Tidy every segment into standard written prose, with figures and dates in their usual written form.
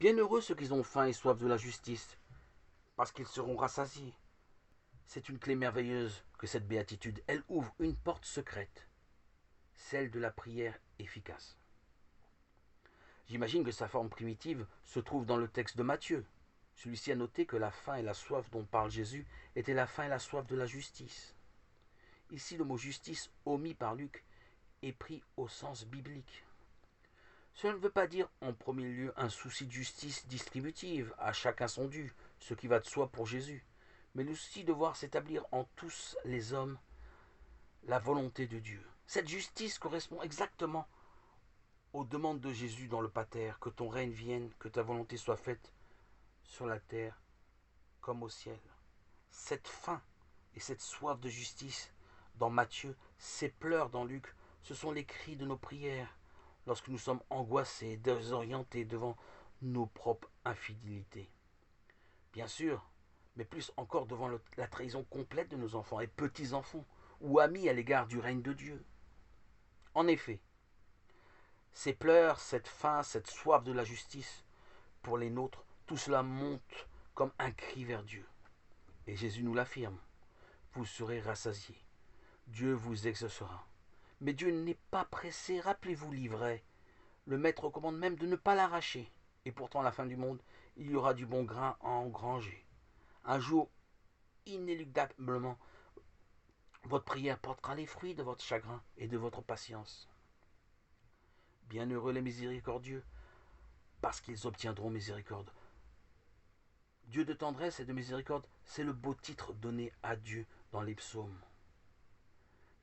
Bienheureux ceux qui ont faim et soif de la justice, parce qu'ils seront rassasiés. C'est une clé merveilleuse que cette béatitude. Elle ouvre une porte secrète, celle de la prière efficace. J'imagine que sa forme primitive se trouve dans le texte de Matthieu. Celui-ci a noté que la faim et la soif dont parle Jésus étaient la faim et la soif de la justice. Ici, le mot justice, omis par Luc, est pris au sens biblique. Cela ne veut pas dire en premier lieu un souci de justice distributive, à chacun son dû, ce qui va de soi pour Jésus, mais le souci de voir s'établir en tous les hommes la volonté de Dieu. Cette justice correspond exactement aux demandes de Jésus dans le Pater, que ton règne vienne, que ta volonté soit faite sur la terre comme au ciel. Cette faim et cette soif de justice dans Matthieu, ces pleurs dans Luc, ce sont les cris de nos prières lorsque nous sommes angoissés, désorientés devant nos propres infidélités. Bien sûr, mais plus encore devant la trahison complète de nos enfants et petits-enfants, ou amis à l'égard du règne de Dieu. En effet, ces pleurs, cette faim, cette soif de la justice, pour les nôtres, tout cela monte comme un cri vers Dieu. Et Jésus nous l'affirme, vous serez rassasiés, Dieu vous exaucera. Mais Dieu n'est pas pressé, rappelez-vous l'ivraie. Le maître commande même de ne pas l'arracher. Et pourtant, à la fin du monde, il y aura du bon grain à engranger. Un jour, inéluctablement, votre prière portera les fruits de votre chagrin et de votre patience. Bienheureux les miséricordieux, parce qu'ils obtiendront miséricorde. Dieu de tendresse et de miséricorde, c'est le beau titre donné à Dieu dans les psaumes.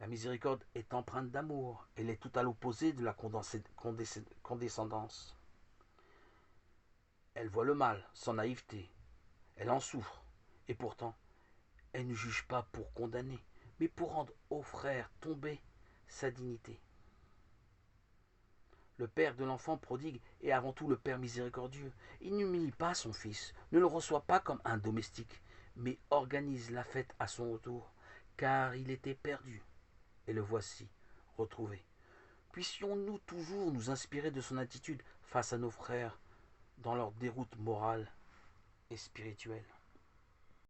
La miséricorde est empreinte d'amour, elle est tout à l'opposé de la condescendance. Elle voit le mal sans naïveté, elle en souffre, et pourtant, elle ne juge pas pour condamner, mais pour rendre au frère tombé sa dignité. Le père de l'enfant prodigue est avant tout le père miséricordieux. Il n'humilie pas son fils, ne le reçoit pas comme un domestique, mais organise la fête à son retour, car il était perdu, et le voici retrouvé. Puissions-nous toujours nous inspirer de son attitude face à nos frères dans leur déroute morale et spirituelle.